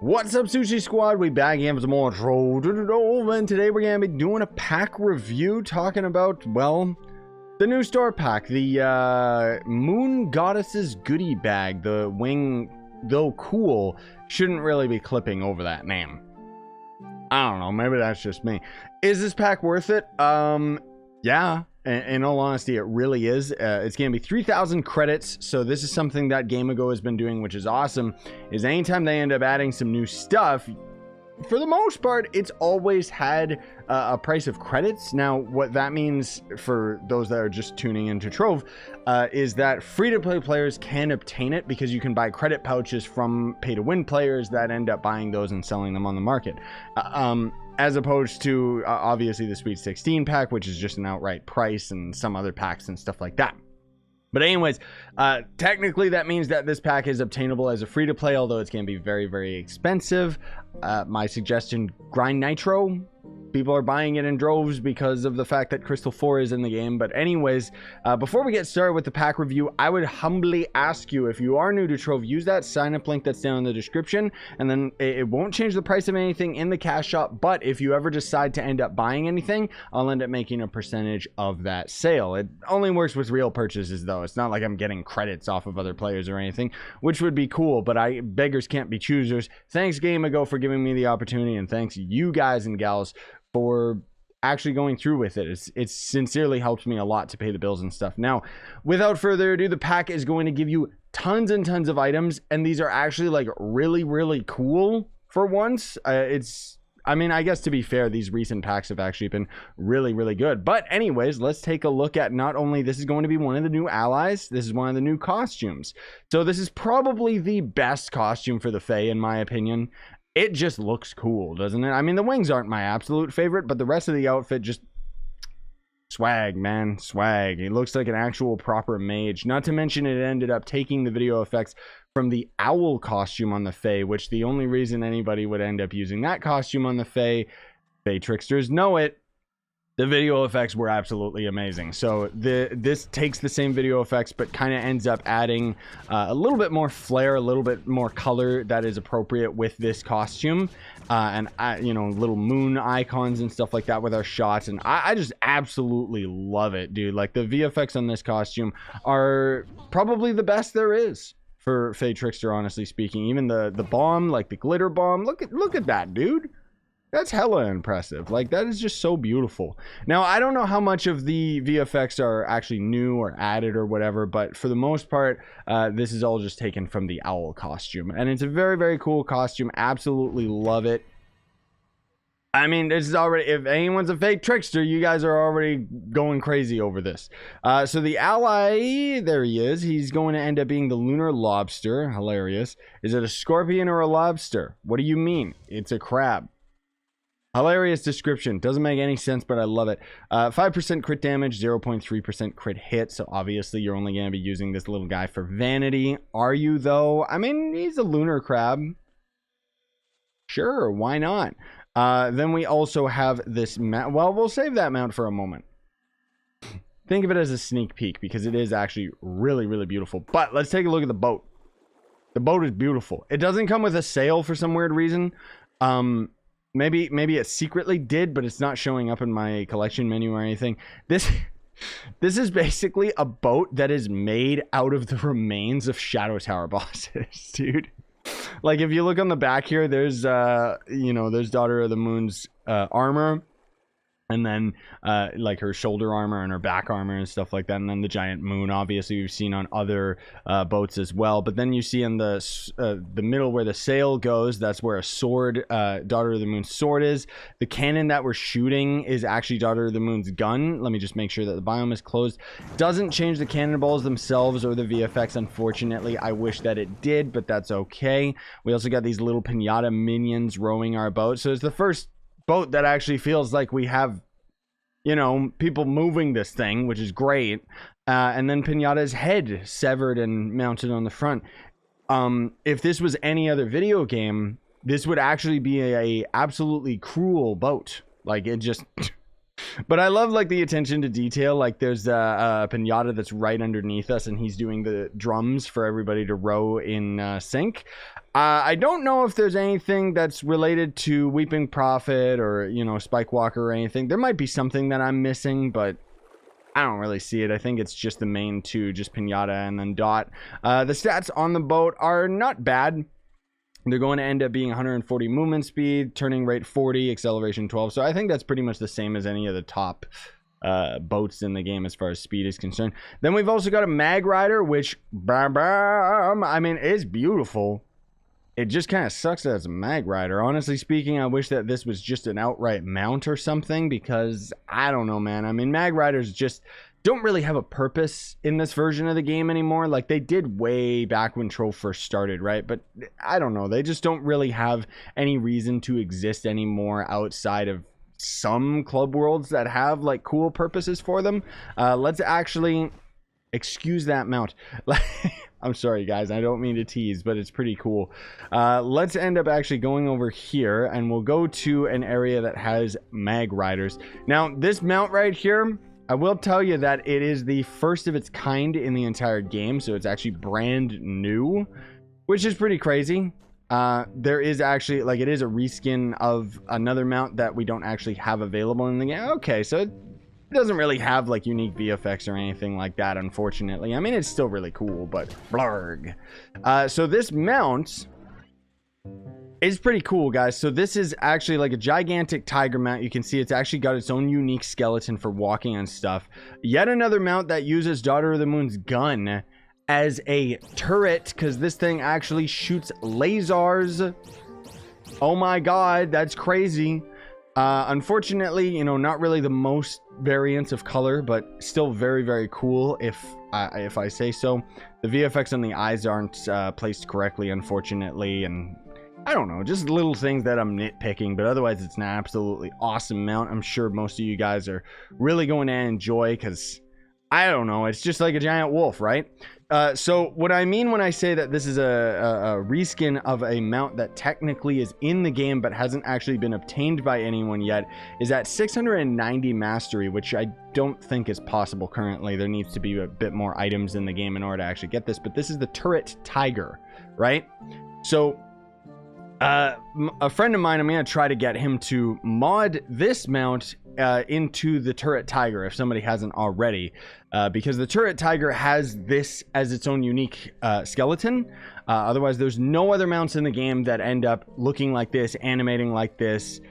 What's up, Scyushi Squad? We back again for some more Trove, and today we're gonna be doing a pack review talking about, well, the new store pack, the Moon Goddess's goodie bag. The wing, though cool, shouldn't really be clipping over that name. I don't know, maybe that's just me. Is this pack worth it? Yeah. In all honesty, it really is. It's going to be 3,000 credits, so this is something that GameAgo has been doing, which is awesome, is anytime they end up adding some new stuff, for the most part, it's always had a price of credits. Now, what that means for those that are just tuning into Trove is that free-to-play players can obtain it because you can buy credit pouches from pay-to-win players that end up buying those and selling them on the market. As opposed to, obviously, the Sweet 16 pack, which is just an outright price, and some other packs and stuff like that. But anyways, technically that means that this pack is obtainable as a free-to-play, although it's going to be very, very expensive. My suggestion, grind Nitro. People are buying it in droves because of the fact that Crystal 4 is in the game. But anyways, before we get started with the pack review, I would humbly ask you, if you are new to Trove, use that sign-up link that's down in the description, and then it won't change the price of anything in the cash shop. But if you ever decide to end up buying anything, I'll end up making a percentage of that sale. It only works with real purchases, though. It's not like I'm getting credits off of other players or anything, which would be cool, but beggars can't be choosers. Thanks, GameAgo, for giving me the opportunity, and thanks you guys and gals for actually going through with it. It's sincerely helped me a lot to pay the bills and stuff. Now, without further ado, the pack is going to give you tons and tons of items, and these are actually like really, really cool for once. I mean, I guess to be fair, these recent packs have actually been really, really good. But anyways, let's take a look at, not only this is going to be one of the new allies, this is one of the new costumes. So this is probably the best costume for the Fae, in my opinion. It just looks cool, doesn't it? I mean, the wings aren't my absolute favorite, but the rest of the outfit just swag, man, swag. It looks like an actual proper mage. Not to mention it ended up taking the video effects from the owl costume on the Fae, which the only reason anybody would end up using that costume on the Fae tricksters know it, the video effects were absolutely amazing. So this takes the same video effects, but kind of ends up adding a little bit more flair, a little bit more color that is appropriate with this costume, and you know, little moon icons and stuff like that with our shots. And I just absolutely love it, dude. Like, the VFX on this costume are probably the best there is for Fae Trickster, honestly speaking. Even the bomb, like the glitter bomb, look at that, dude. That's hella impressive. Like, that is just so beautiful. Now, I don't know how much of the VFX are actually new or added or whatever, but for the most part, this is all just taken from the owl costume. And it's a very, very cool costume. Absolutely love it. I mean, this is already, if anyone's a Fae Trickster, you guys are already going crazy over this. So the ally, there he is. He's going to end up being the Lunar Lobster. Hilarious. Is it a scorpion or a lobster? What do you mean? It's a crab. Hilarious description. Doesn't make any sense, but I love it. 5% crit damage, 0.3% crit hit. So obviously you're only going to be using this little guy for vanity. Are you, though? I mean, he's a lunar crab. Sure, why not? Then we also have this mount. Well, we'll save that mount for a moment. Think of it as a sneak peek, because it is actually really, really beautiful. But let's take a look at the boat. The boat is beautiful. It doesn't come with a sail for some weird reason. Maybe it secretly did, but it's not showing up in my collection menu or anything. This is basically a boat that is made out of the remains of Shadow Tower bosses, dude. Like, if you look on the back here, there's you know, there's Daughter of the Moon's armor, and then like her shoulder armor and her back armor and stuff like that, and then the giant moon, obviously we've seen on other boats as well. But then you see in the middle where the sail goes, that's where a sword, Daughter of the Moon's sword is. The cannon that we're shooting is actually Daughter of the Moon's gun. Let me just make sure that the biome is closed. Doesn't change the cannonballs themselves or the VFX, unfortunately. I wish that it did, but that's okay. We also got these little Pinata minions rowing our boat, so it's the first boat that actually feels like we have, you know, people moving this thing, which is great. And then Pinata's head severed and mounted on the front. If this was any other video game, this would actually be a absolutely cruel boat. Like, it just But I love like the attention to detail. Like there's a Pinata that's right underneath us, and he's doing the drums for everybody to row in sync. I don't know if there's anything that's related to Weeping Prophet or, you know, Spike Walker or anything. There might be something that I'm missing, but I don't really see it. I think it's just the main two, just Pinata and then Dot. The stats on the boat are not bad. They're going to end up being 140 movement speed, turning rate 40, acceleration 12. So I think that's pretty much the same as any of the top boats in the game as far as speed is concerned. Then we've also got a magrider, which, I mean, is beautiful. It just kind of sucks that it's a magrider. Honestly speaking, I wish that this was just an outright mount or something, because I don't know, man. I mean, magriders just don't really have a purpose in this version of the game anymore. Like they did way back when Trove first started, right? But I don't know. They just don't really have any reason to exist anymore outside of some club worlds that have like cool purposes for them. Let's actually excuse that mount. I'm sorry, guys. I don't mean to tease, but it's pretty cool. Let's end up actually going over here, and we'll go to an area that has mag riders. Now, this mount right here, I will tell you that it is the first of its kind in the entire game, so it's actually brand new, which is pretty crazy. There is actually, like, it is a reskin of another mount that we don't actually have available in the game. Okay, so it doesn't really have like unique VFX or anything like that, unfortunately. I mean, it's still really cool, but blarg. So this mount is pretty cool, guys. So this is actually like a gigantic tiger mount. You can see it's actually got its own unique skeleton for walking and stuff. Yet another mount that uses Daughter of the Moon's gun as a turret, because this thing actually shoots lasers. Oh my god, that's crazy. Unfortunately, you know, not really the most variants of color, but still very, very cool if I say so. The VFX on the eyes aren't placed correctly, unfortunately, and I don't know, just little things that I'm nitpicking, but otherwise it's an absolutely awesome mount. I'm sure most of you guys are really going to enjoy, because I don't know, it's just like a giant wolf, right? So what I mean when I say that this is a reskin of a mount that technically is in the game but hasn't actually been obtained by anyone yet is at 690 mastery, which I don't think is possible currently. There needs to be a bit more items in the game in order to actually get this, but this is the turret tiger, right? So a friend of mine, I'm going to try to get him to mod this mount into the turret tiger if somebody hasn't already, because the turret tiger has this as its own unique skeleton. Otherwise, there's no other mounts in the game that end up looking like this, animating like this.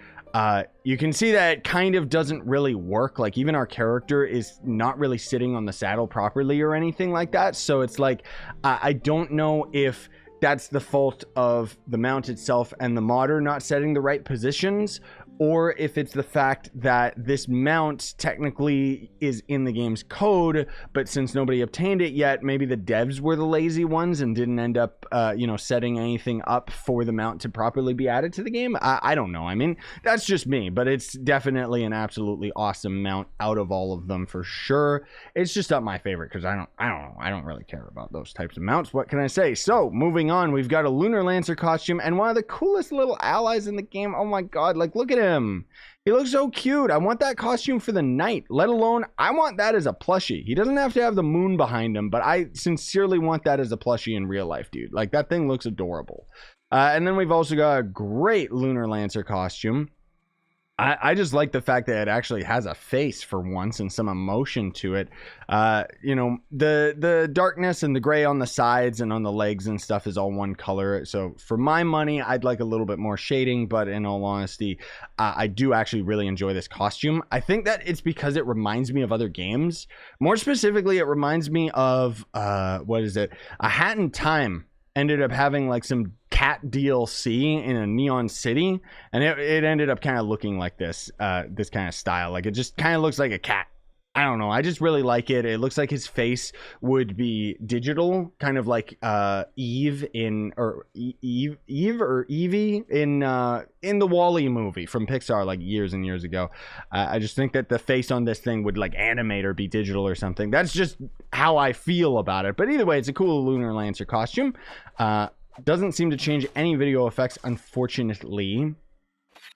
You can see that it kind of doesn't really work. Like, even our character is not really sitting on the saddle properly or anything like that. So it's like, I don't know if that's the fault of the mount itself and the modder not setting the right positions, or if it's the fact that this mount technically is in the game's code, but since nobody obtained it yet, maybe the devs were the lazy ones and didn't end up, you know, setting anything up for the mount to properly be added to the game. I don't know. I mean, that's just me, but it's definitely an absolutely awesome mount out of all of them for sure. It's just not my favorite because I don't know. I don't really care about those types of mounts. What can I say? So moving on, we've got a Lunar Lancer costume and one of the coolest little allies in the game. Oh my god, like look at him. He looks so cute. I want that costume for the night, let alone I want that as a plushie. He doesn't have to have the moon behind him, but I sincerely want that as a plushie in real life, dude. Like, that thing looks adorable. And then we've also got a great Lunar Lancer costume. I just like the fact that it actually has a face for once and some emotion to it. You know, the darkness and the gray on the sides and on the legs and stuff is all one color. So for my money, I'd like a little bit more shading, but in all honesty, I do actually really enjoy this costume. I think that it's because it reminds me of other games. More specifically, it reminds me of, what is it? A Hat in Time ended up having like some cat DLC in a neon city, and it ended up kind of looking like this this kind of style. Like, it just kind of looks like a cat. I don't know, I just really like it. It looks like his face would be digital, kind of like Eve in, or Eve or Evie in the WALL-E movie from Pixar, like years and years ago. I just think that the face on this thing would like animate or be digital or something. That's just how I feel about it. But either way, it's a cool Lunar Lancer costume. Doesn't seem to change any video effects, unfortunately.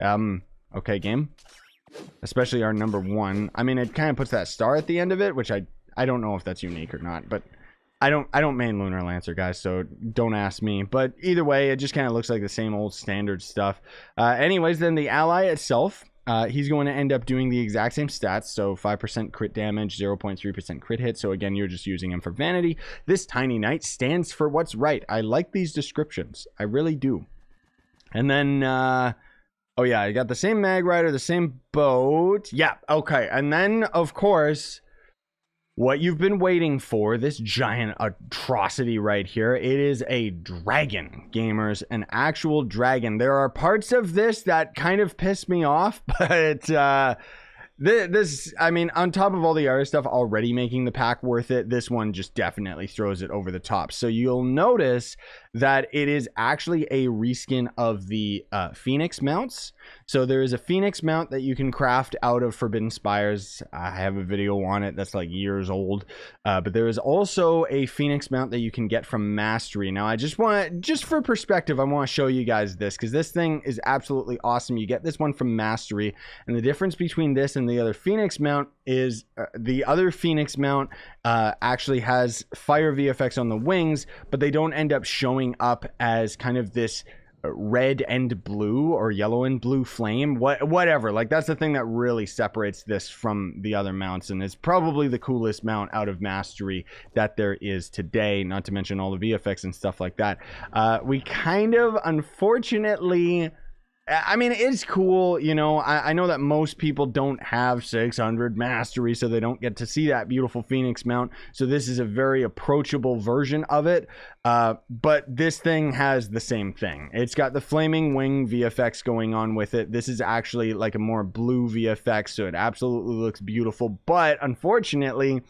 Okay, game. especially our number 1. I mean, it kind of puts that star at the end of it, which I don't know if that's unique or not, but I don't main Lunar Lancer, guys, so don't ask me. But either way, it just kind of looks like the same old standard stuff. Anyways, then the ally itself, he's going to end up doing the exact same stats. So 5% crit damage, 0.3% crit hit. So again, you're just using him for vanity. This tiny knight stands for what's right. I like these descriptions. I really do. And then, oh yeah, I got the same magrider, the same boat. Yeah, okay. And then, of course, what you've been waiting for, this giant atrocity right here, it is a dragon, gamers, an actual dragon. There are parts of this that kind of piss me off, but this, I mean, on top of all the other stuff already making the pack worth it, this one just definitely throws it over the top. So you'll notice that it is actually a reskin of the Phoenix mounts. So there is a Phoenix mount that you can craft out of Forbidden Spires. I have a video on it that's like years old. But there is also a Phoenix mount that you can get from Mastery. Now, I just for perspective, I want to show you guys this, because this thing is absolutely awesome. You get this one from Mastery, and the difference between this and the other Phoenix mount is the other Phoenix mount actually has fire VFX on the wings, but they don't end up showing up as kind of this red and blue or yellow and blue flame, whatever. Like, that's the thing that really separates this from the other mounts, and it's probably the coolest mount out of Mastery that there is today, not to mention all the VFX and stuff like that. We kind of, unfortunately, I mean, it's cool, you know. I know that most people don't have 600 Mastery, so they don't get to see that beautiful Phoenix mount. So this is a very approachable version of it. But this thing has the same thing. It's got the flaming wing VFX going on with it. This is actually like a more blue VFX, so it absolutely looks beautiful. But unfortunately,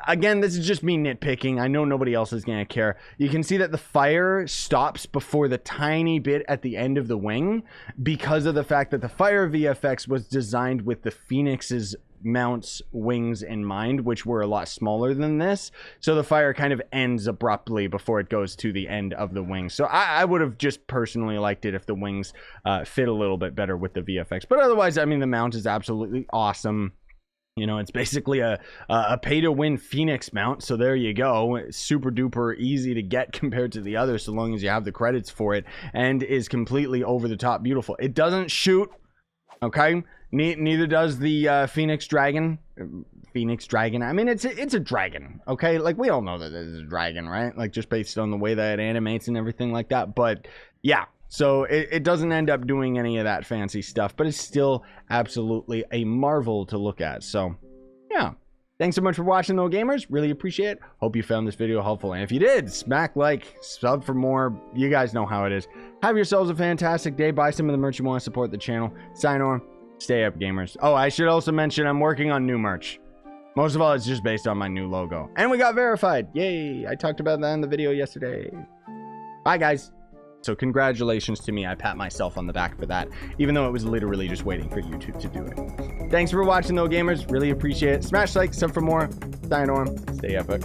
again, this is just me nitpicking. I know nobody else is going to care. You can see that the fire stops before the tiny bit at the end of the wing because of the fact that the fire VFX was designed with the Phoenix's mounts wings in mind, which were a lot smaller than this. So the fire kind of ends abruptly before it goes to the end of the wings. So I would have just personally liked it if the wings fit a little bit better with the VFX. But otherwise, I mean, the mount is absolutely awesome. You know, it's basically a pay-to-win Phoenix mount, so there you go. It's super duper easy to get compared to the others, so long as you have the credits for it, and is completely over-the-top beautiful. It doesn't shoot, okay? Neither does the Phoenix Dragon. Phoenix Dragon. I mean, it's a dragon, okay? Like, we all know that it's a dragon, right? Like, just based on the way that it animates and everything like that. But yeah, so it doesn't end up doing any of that fancy stuff, but it's still absolutely a marvel to look at. So yeah, thanks so much for watching, though, gamers. Really appreciate it. Hope you found this video helpful, and if you did, smack like, sub for more. You guys know how it is. Have yourselves a fantastic day. Buy some of the merch you want to support the channel. Sign on. Stay up, gamers. Oh, I should also mention I'm working on new merch. Most of all, it's just based on my new logo, and we got verified. Yay! I talked about that in the video yesterday. Bye, guys. So congratulations to me. I pat myself on the back for that, even though it was literally just waiting for YouTube to do it. Thanks for watching, though, gamers. Really appreciate it. Smash like, sub for more. Sign on. Stay epic.